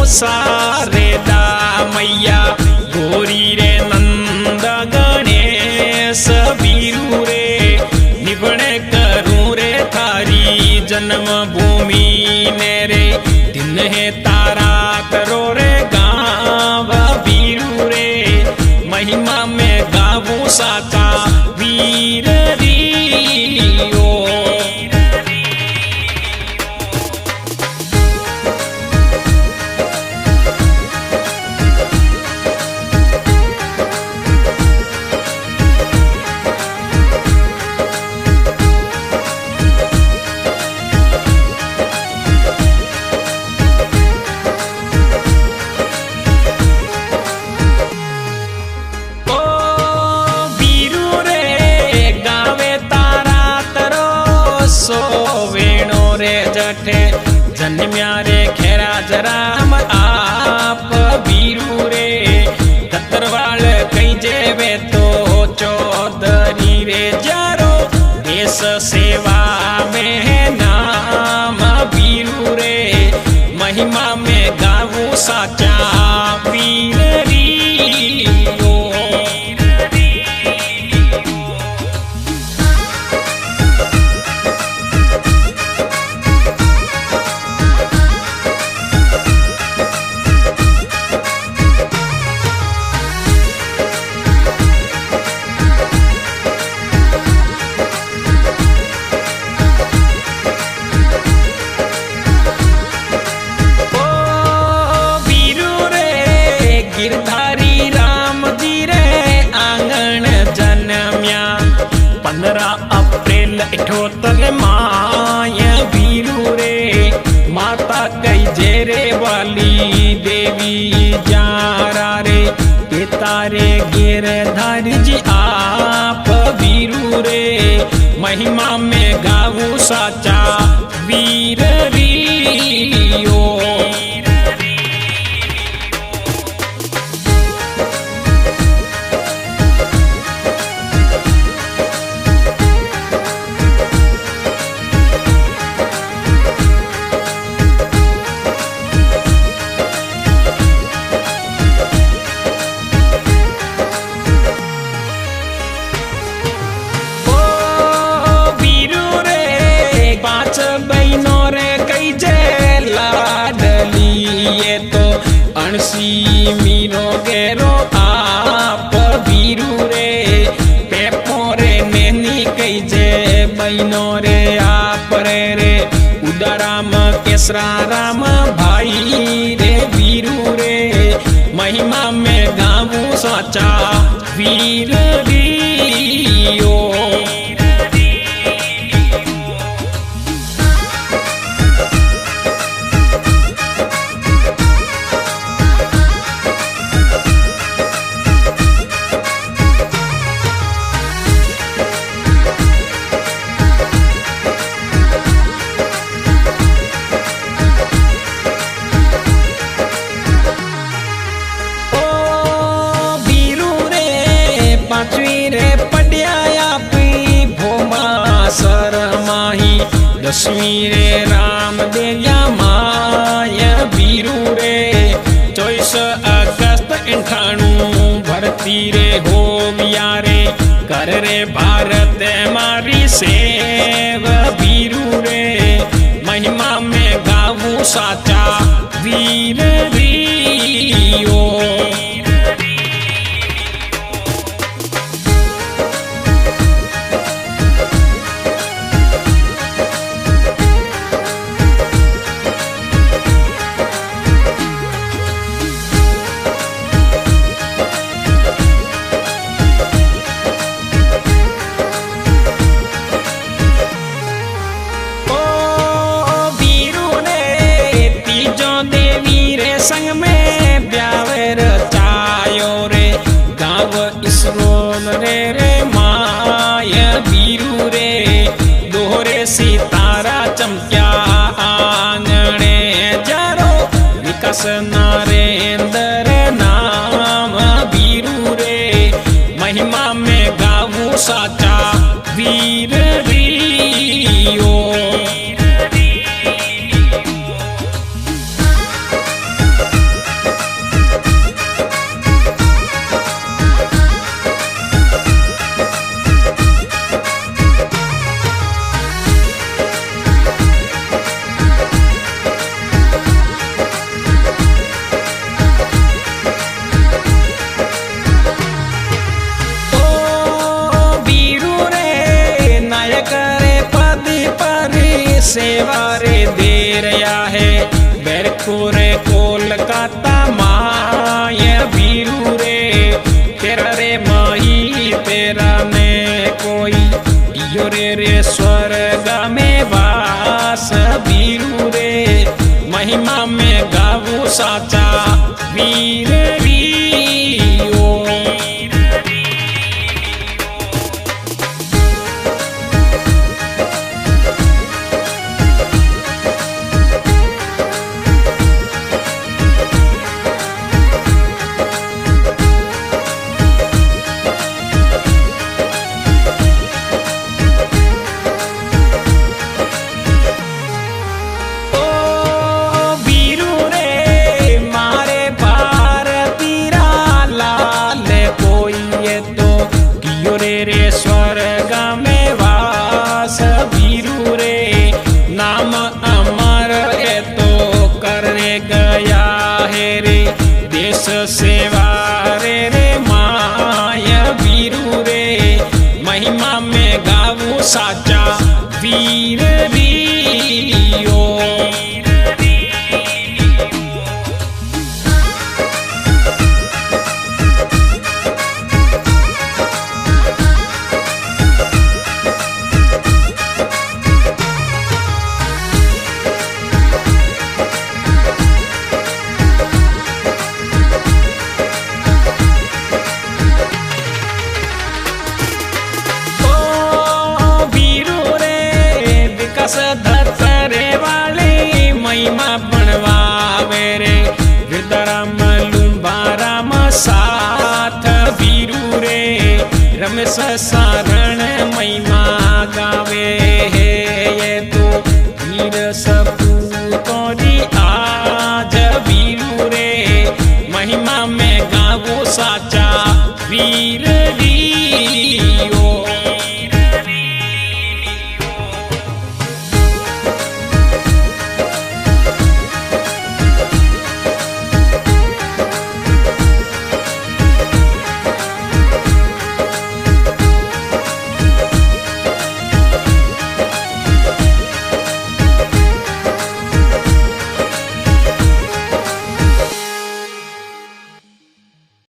सारे दा मैया गोरी रे नंद गणेश वीरू रे निबड़े करूं रे थारी जन्म भूमि ने रे दिन है तारा करो रे गाँव वीरू रे महिमा में गावूं साचा वीर री ओ जन्म्या रे खेरा जराम आप वीरू रे दत्तरवाल कई जेवे तो चौधरी रे जारो देश सेवा में नाम वीरू रे महिमा में गावूं साचा वीर री ओ गिरधारी राम जी रे आंगण जन्म्या 15 अप्रैल 78 माय वीरू रे माता कई जेरे वाली देवी जारा रे पिता रे गिरधारी जी आप वीरू रे महिमा में गावूं साचा वीर री ओ अणसी मीनो गेरो आप वीरू रे पेपो रे नेनी कई जे बहनो रे आप रे उदाराम केसरा राम भाई रे वीरू रे महिमा में गावूं साचा वीर री ओ दसवीं रे राम देया माय वीरू रे 24 अगस्त 98 भर्ती रे हो गया रे कर रे भारत मारी सेव वीरू रे महिमा में गावूं साचा वीर री ओ संग में ब्यावर चायो रे गाँव इसरोन रे रे माय वीरू रे दोहरे सितारा चमक्या आंगणे जारो विकास नरेंद्र नाम वीरू रे महिमा में गावूं साचा वीर री ओ जयपुर कोलकाता माय वीरू रे तेरा रे माही तेरा ने कोई यो रे स्वर्ग में वास वीरू रे महिमा में गावू साचा वीर रीओ। स्वर्ग में वास वीरू रे नाम अमर है तो करने गया है रे देश सेवा रे रे माय वीरू रे महिमा में गावू साचा वीर रीओ। धतरे वाले महिमा बनवावे रे वृद्धराम लुम्बाराम साथ वीरू रे रमेश सार